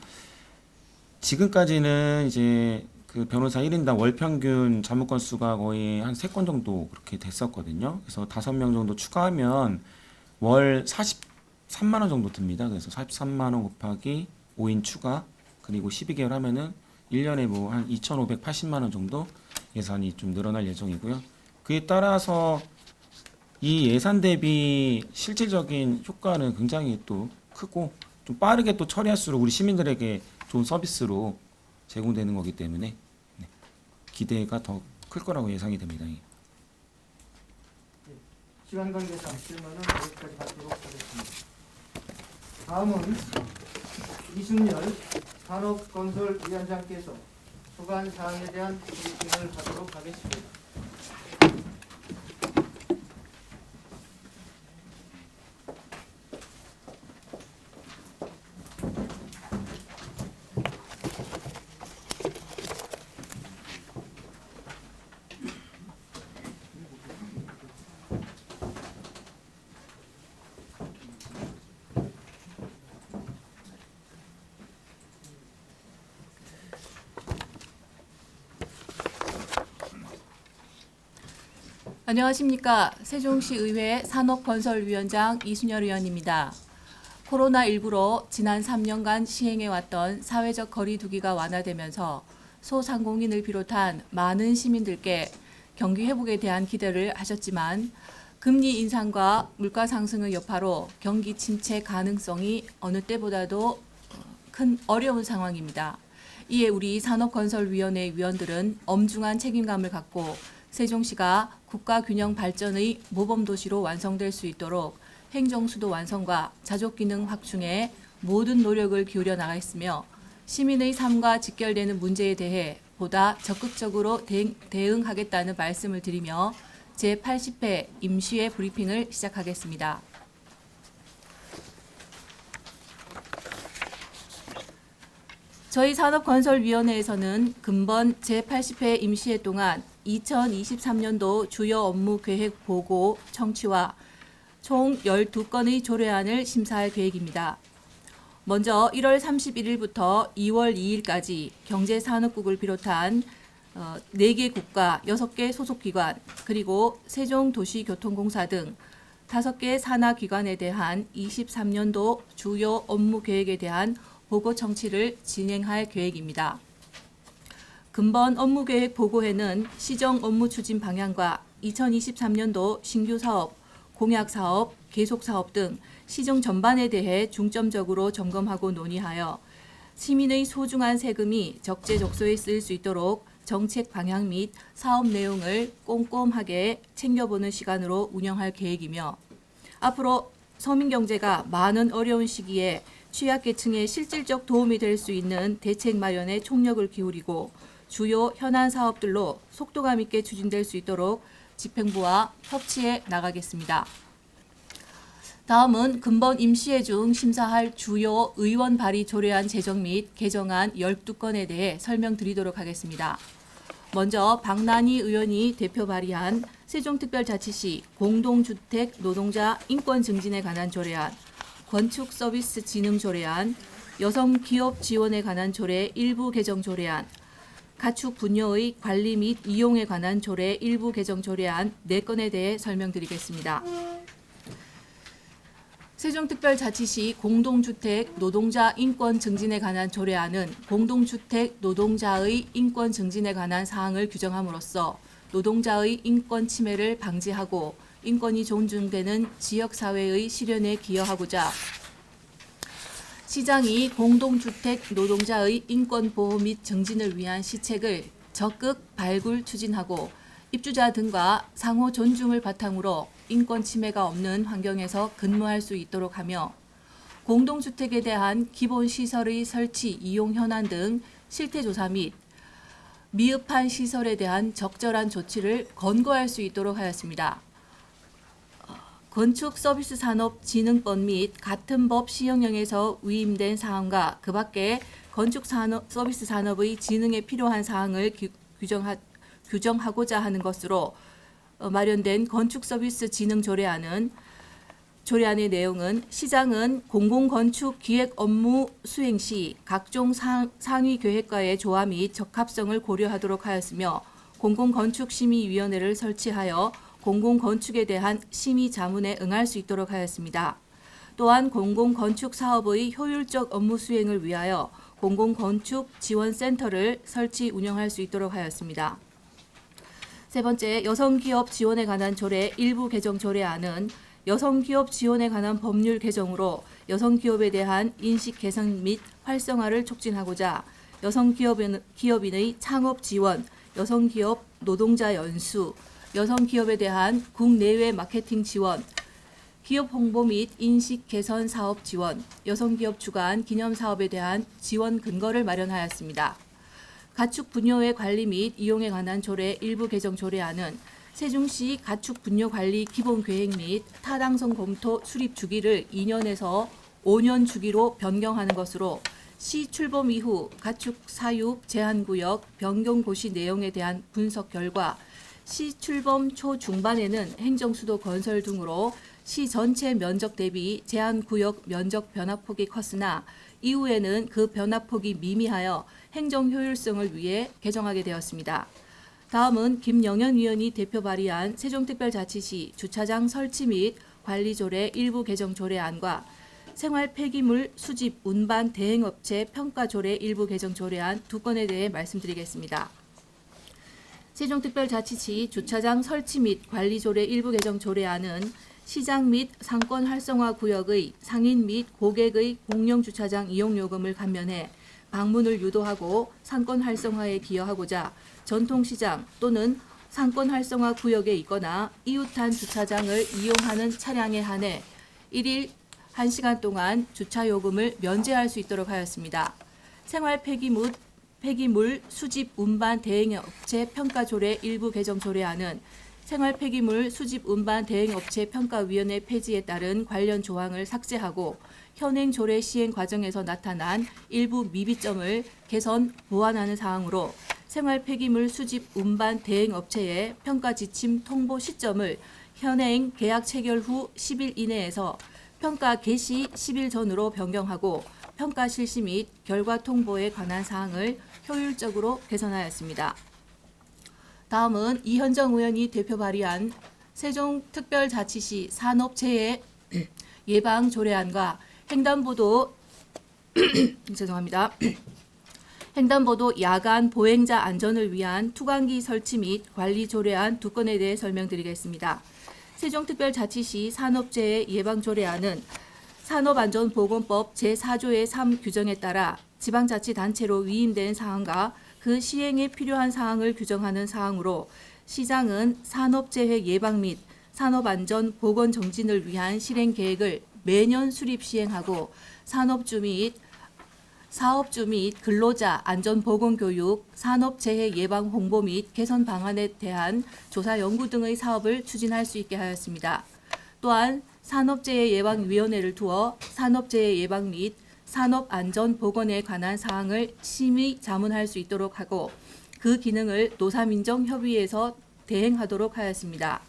지금까지는 이제 그 변호사 1인당 월 평균 자문 건수가 거의 한 3건 정도 그렇게 됐었거든요. 그래서 5명 정도 추가하면 월 43만 원 정도 듭니다. 그래서 43만 원 곱하기 5인 추가 그리고 12개월 하면은 1년에 뭐 한 2,580만 원 정도 예산이 좀 늘어날 예정이고요. 그에 따라서 이 예산 대비 실질적인 효과는 굉장히 또 크고 좀 빠르게 또 처리할수록 우리 시민들에게 좋은 서비스로 제공되는 거기 때문에 네, 기대가 더 클 거라고 예상이 됩니다. 시간 관계상 질문은 여기까지 하도록 하겠습니다. 다음은 이순열 산업건설위원장께서 주간 사항에 대한 브리핑을 하도록 하겠습니다. 안녕하십니까. 세종시 의회 산업건설위원장 이순열 의원입니다. 코로나19로 지난 3년간 시행해왔던 사회적 거리 두기가 완화되면서 소상공인을 비롯한 많은 시민들께 경기 회복에 대한 기대를 하셨지만 금리 인상과 물가 상승의 여파로 경기 침체 가능성이 어느 때보다도 큰 어려운 상황입니다. 이에 우리 산업건설위원회 위원들은 엄중한 책임감을 갖고 세종시가 국가균형 발전의 모범도시로 완성될 수 있도록 행정수도 완성과 자족기능 확충에 모든 노력을 기울여 나가겠으며 시민의 삶과 직결되는 문제에 대해 보다 적극적으로 대응하겠다는 말씀을 드리며 제80회 임시회 브리핑을 시작하겠습니다. 저희 산업건설위원회에서는 금번 제80회 임시회 동안 2023년도 주요 업무 계획 보고 청취와 총 12건의 조례안을 심사할 계획입니다. 먼저 1월 31일부터 2월 2일까지 경제산업국을 비롯한 4개 국가, 6개 소속기관, 그리고 세종도시교통공사 등 5개 산하기관에 대한 23년도 주요 업무 계획에 대한 보고 청취를 진행할 계획입니다. 금번 업무계획 보고회는 시정 업무 추진 방향과 2023년도 신규 사업, 공약 사업, 계속 사업 등 시정 전반에 대해 중점적으로 점검하고 논의하여 시민의 소중한 세금이 적재적소에 쓰일 수 있도록 정책 방향 및 사업 내용을 꼼꼼하게 챙겨보는 시간으로 운영할 계획이며 앞으로 서민경제가 많은 어려운 시기에 취약계층에 실질적 도움이 될 수 있는 대책 마련에 총력을 기울이고 주요 현안 사업들로 속도감 있게 추진될 수 있도록 집행부와 협치해 나가겠습니다. 다음은 금번 임시회 중 심사할 주요 의원 발의 조례안 제정 및 개정안 12건에 대해 설명드리도록 하겠습니다. 먼저 박난희 의원이 대표 발의한 세종특별자치시 공동주택 노동자 인권 증진에 관한 조례안, 건축서비스 진흥 조례안, 여성기업 지원에 관한 조례 일부 개정 조례안, 가축 분뇨의 관리 및 이용에 관한 조례 일부 개정 조례안 4건에 대해 설명드리겠습니다. 세종특별자치시 공동주택 노동자 인권 증진에 관한 조례안은 공동주택 노동자의 인권 증진에 관한 사항을 규정함으로써 노동자의 인권 침해를 방지하고 인권이 존중되는 지역사회의 실현에 기여하고자 시장이 공동주택 노동자의 인권 보호 및 증진을 위한 시책을 적극 발굴 추진하고 입주자 등과 상호 존중을 바탕으로 인권 침해가 없는 환경에서 근무할 수 있도록 하며 공동주택에 대한 기본시설의 설치, 이용 현안 등 실태조사 및 미흡한 시설에 대한 적절한 조치를 권고할 수 있도록 하였습니다. 건축서비스산업진흥법 및 같은 법 시행령에서 위임된 사항과 그 밖에 건축서비스산업의 진흥에 필요한 사항을 규정하고자 하는 것으로 마련된 건축서비스 진흥 조례안의 내용은 시장은 공공건축 기획 업무 수행 시 각종 상위 계획과의 조화 및 적합성을 고려하도록 하였으며 공공건축심의위원회를 설치하여 공공건축에 대한 심의 자문에 응할 수 있도록 하였습니다. 또한 공공건축 사업의 효율적 업무 수행을 위하여 공공건축지원센터를 설치 운영할 수 있도록 하였습니다. 세 번째, 여성기업 지원에 관한 조례 일부 개정 조례안은 여성기업 지원에 관한 법률 개정으로 여성기업에 대한 인식 개선 및 활성화를 촉진하고자 여성기업인의 창업 지원, 여성기업 노동자 연수, 여성기업에 대한 국내외 마케팅 지원, 기업 홍보 및 인식 개선 사업 지원, 여성기업 주관 기념사업에 대한 지원 근거를 마련하였습니다. 가축 분뇨의 관리 및 이용에 관한 조례 일부 개정 조례안은 세종시 가축 분뇨 관리 기본 계획 및 타당성 검토 수립 주기를 2년에서 5년 주기로 변경하는 것으로 시 출범 이후 가축 사육 제한구역 변경 고시 내용에 대한 분석 결과 시 출범 초 중반에는 행정수도 건설 등으로 시 전체 면적 대비 제한구역 면적 변화폭이 컸으나 이후에는 그 변화폭이 미미하여 행정 효율성을 위해 개정하게 되었습니다. 다음은 김영현 위원이 대표 발의한 세종특별자치시 주차장 설치 및 관리 조례 일부 개정 조례안과 생활 폐기물 수집 운반 대행업체 평가 조례 일부 개정 조례안 두 건에 대해 말씀드리겠습니다. 세종특별자치시 주차장 설치 및 관리 조례 일부 개정 조례안은 시장 및 상권 활성화 구역의 상인 및 고객의 공용 주차장 이용 요금을 감면해 방문을 유도하고 상권 활성화에 기여하고자 전통시장 또는 상권 활성화 구역에 있거나 이웃한 주차장을 이용하는 차량에 한해 1일 1시간 동안 주차 요금을 면제할 수 있도록 하였습니다. 생활 폐기물 수집 운반 대행업체 평가 조례 일부 개정 조례안은 생활 폐기물 수집 운반 대행업체 평가위원회 폐지에 따른 관련 조항을 삭제하고 현행 조례 시행 과정에서 나타난 일부 미비점을 개선 보완하는 사항으로 생활 폐기물 수집 운반 대행업체의 평가 지침 통보 시점을 현행 계약 체결 후 10일 이내에서 평가 개시 10일 전으로 변경하고 평가 실시 및 결과 통보에 관한 사항을 효율적으로 개선하였습니다. 다음은 이현정 의원이 대표 발의한 세종특별자치시 산업재해 예방 조례안과 횡단보도 죄송합니다. 횡단보도 야간 보행자 안전을 위한 투광기 설치 및 관리 조례안 두 건에 대해 설명드리겠습니다. 세종특별자치시 산업재해 예방 조례안은 산업안전보건법 제4조의 3 규정에 따라 지방자치단체로 위임된 사항과 그 시행에 필요한 사항을 규정하는 사항으로 시장은 산업재해 예방 및 산업안전 보건 정진을 위한 실행 계획을 매년 수립 시행하고 산업주 및 사업주 및 근로자 안전보건교육, 산업재해 예방 홍보 및 개선 방안에 대한 조사 연구 등의 사업을 추진할 수 있게 하였습니다. 또한 산업재해 예방위원회를 두어 산업재해 예방 및 산업안전보건에 관한 사항을 심의 자문할 수 있도록 하고 그 기능을 노사민정협의회에서 대행하도록 하였습니다.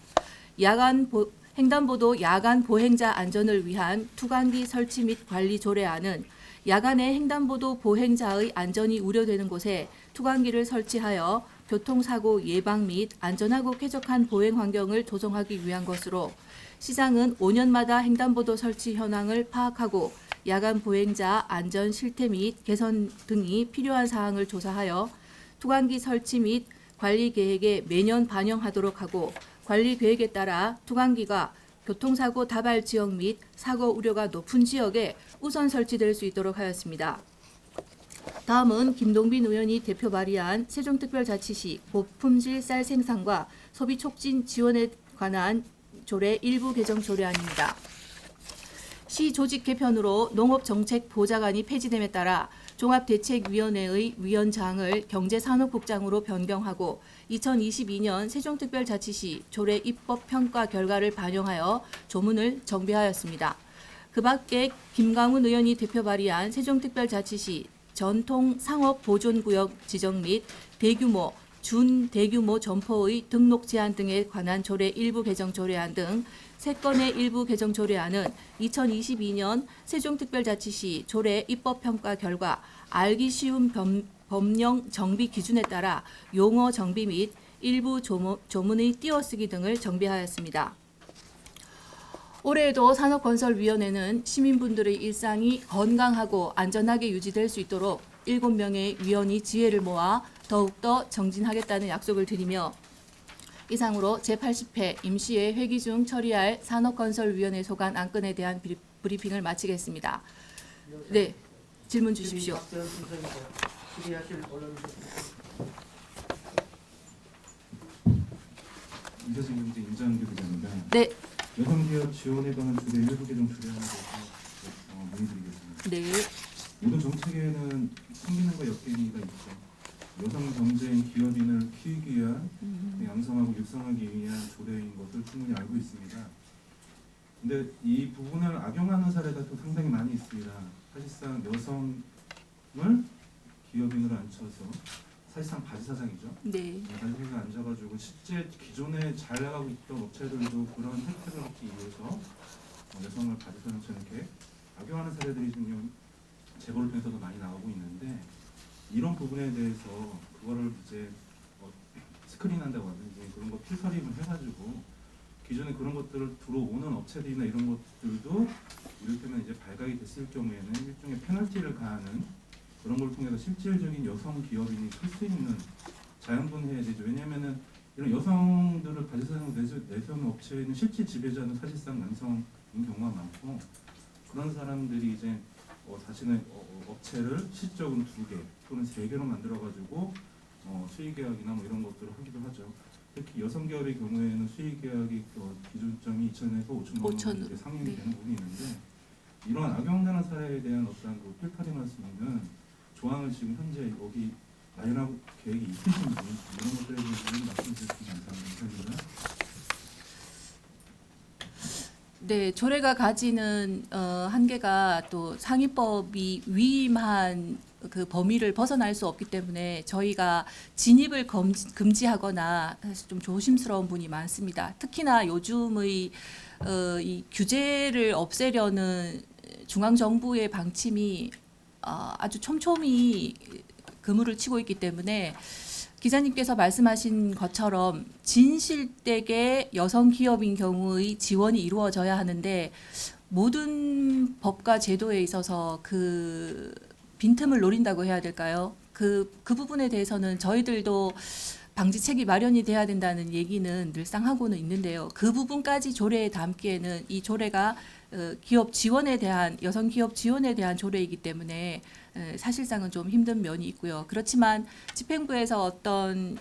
횡단보도 야간 보행자 안전을 위한 투광기 설치 및 관리 조례안은 야간에 횡단보도 보행자의 안전이 우려되는 곳에 투광기를 설치하여 교통사고 예방 및 안전하고 쾌적한 보행 환경을 조성하기 위한 것으로 시장은 5년마다 횡단보도 설치 현황을 파악하고 야간 보행자 안전 실태 및 개선 등이 필요한 사항을 조사하여 투광기 설치 및 관리 계획에 매년 반영하도록 하고 관리 계획에 따라 투광기가 교통사고 다발 지역 및 사고 우려가 높은 지역에 우선 설치될 수 있도록 하였습니다. 다음은 김동빈 의원이 대표 발의한 세종특별자치시 고품질 쌀 생산과 소비 촉진 지원에 관한 조례 일부 개정 조례안입니다. 시 조직 개편으로 농업정책보좌관이 폐지됨에 따라 종합대책위원회의 위원장을 경제산업국장으로 변경하고 2022년 세종특별자치시 조례 입법 평가 결과를 반영하여 조문을 정비하였습니다. 그 밖에 김강훈 의원이 대표 발의한 세종특별자치시 전통 상업보존구역 지정 및 대규모, 준대규모 점포의 등록 제한 등에 관한 조례 일부 개정 조례안 등 3건의 일부 개정 조례안은 2022년 세종특별자치시 조례 입법평가 결과 알기 쉬운 법령 정비 기준에 따라 용어 정비 및 일부 조문의 띄어쓰기 등을 정비하였습니다. 올해에도 산업건설위원회는 시민분들의 일상이 건강하고 안전하게 유지될 수 있도록 7명의 위원이 지혜를 모아 더욱더 정진하겠다는 약속을 드리며 이상으로 제80회 임시회 회기 중 처리할 산업건설위원회 소관 안건에 대한 브리핑을 마치겠습니다. 네, 질문 주십시오. 이사진 경제 임장규 기자입니다. 네. 여성기업 지원에 관한 조례 일부 개정 조례안에 대해서 문의드리겠습니다. 네. 모든 정책에는 성기능과 역행위가 있죠. 여성 경제인 기업인을 키우기 위한 양성하고 육성하기 위한 조례인 것을 충분히 알고 있습니다. 근데 이 부분을 악용하는 사례가 또 상당히 많이 있습니다. 사실상 여성을 기업인으로 앉혀서 사실상 바지사장이죠. 네. 바지사장에 앉아가지고 실제 기존에 잘 나가고 있던 업체들도 그런 혜택을 얻기 위해서 여성을 바지사장처럼 이렇게 악용하는 사례들이 좀 재벌을 통해서도 많이 나오고 있는데 이런 부분에 대해서 그거를 이제 스크린한다고 하든지 그런 거 필터링을 해가지고 기존에 그런 것들을 들어오는 업체들이나 이런 것들도 이를테면 이제 발각이 됐을 경우에는 일종의 페널티를 가하는 그런 걸 통해서 실질적인 여성 기업인이 쓸 수 있는 자연분해야 되죠. 왜냐하면은 이런 여성들을 과세사용 내세우는 업체에는 실제 지배자는 사실상 남성인 경우가 많고 그런 사람들이 이제 자신의 업체를 실적으로 2개 또는 3개로 만들어가지고 수의계약이나 뭐 이런 것들을 하기도 하죠. 특히 여성 기업의 경우에는 수의계약이 기준점이 2천에서 5천만 원 이제 상향이 네. 되는 부분이 있는데 이런 악용되는 사례에 대한 어떤 그 필터링할 수 있는 조항을 지금 현재 여기 마련하고 계획이 있으신지 이런 것들에 대해서 말씀 주시면 감사합니다. 네, 조례가 가지는 한계가 또 상위법이 위임한 그 범위를 벗어날 수 없기 때문에 저희가 진입을 금지하거나 사실 좀 조심스러운 분이 많습니다. 특히나 요즘의 이 규제를 없애려는 중앙 정부의 방침이 아주 촘촘히 그물을 치고 있기 때문에 기자님께서 말씀하신 것처럼 진실되게 여성 기업인 경우의 지원이 이루어져야 하는데 모든 법과 제도에 있어서 그 빈틈을 노린다고 해야 될까요? 그 부분에 대해서는 저희들도 방지책이 마련이 돼야 된다는 얘기는 늘상 하고는 있는데요. 그 부분까지 조례에 담기에는 이 조례가 기업 지원에 대한 여성 기업 지원에 대한 조례이기 때문에 사실상은 좀 힘든 면이 있고요. 그렇지만 집행부에서 어떤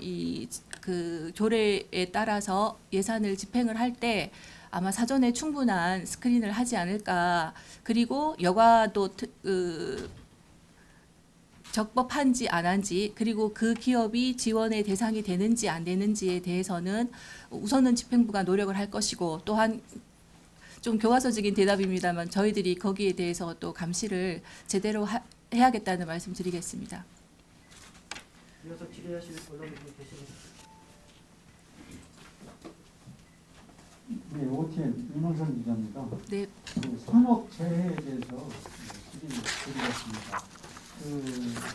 그 조례에 따라서 예산을 집행을 할 때 아마 사전에 충분한 스크린을 하지 않을까. 그리고 여과도 적법한지 안 한지 그리고 그 기업이 지원의 대상이 되는지 안 되는지에 대해서는 우선은 집행부가 노력을 할 것이고 또한 좀 교과서적인 대답입니다만 저희들이 거기에 대해서 또 감시를 제대로 해야겠다는 말씀 드리겠습니다. 이어서 질의하실 언론분이 계십니다. 네, OTN 윤홍선 기자입니다. 네. 그 산업재해에 대해서 질의를 드리겠습니다.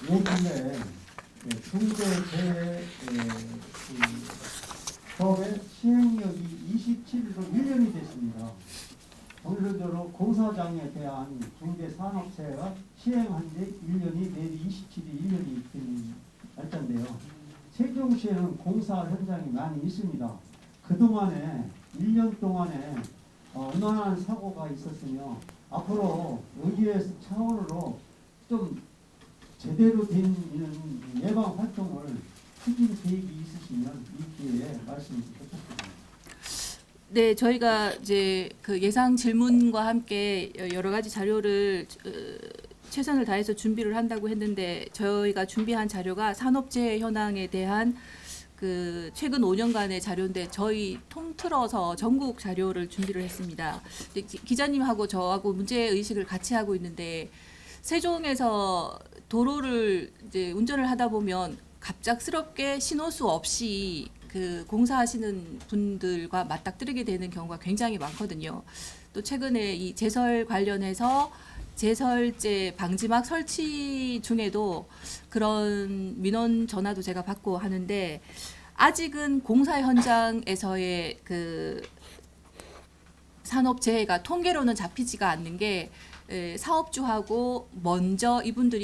예전에 중대재해 법의 시행력이 27일로 1년이 됐습니다. 본론적으로 공사장에 대한 중대산업재해가 시행한 지 1년이 내일 27일 1년이 된 날짜인데요. 세종시에는 공사 현장이 많이 있습니다. 그동안에 1년 동안에 얼마나 사고가 있었으며 앞으로 의회 차원으로 좀 제대로 된 예방 활동을 추진 계획이 있으시면 이 기회에 말씀 부탁드립니다. 네, 저희가 이제 그 예상 질문과 함께 여러 가지 자료를 최선을 다해서 준비를 한다고 했는데 저희가 준비한 자료가 산업재해 현황에 대한 그 최근 5년간의 자료인데 저희 통틀어서 전국 자료를 준비를 했습니다. 기자님하고 저하고 문제 의식을 같이 하고 있는데 세종에서 도로를 이제 운전을 하다 보면 갑작스럽게 신호수 없이 그 공사하시는 분들과 맞닥뜨리게 되는 경우가 굉장히 많거든요. 또 최근에 이 제설 관련해서 제설제 방지막 설치 중에도 그런 민원 전화도 제가 받고 하는데 아직은 공사 현장에서의 그 산업재해가 통계로는 잡히지가 않는 게 사업주하고 먼저 이분들이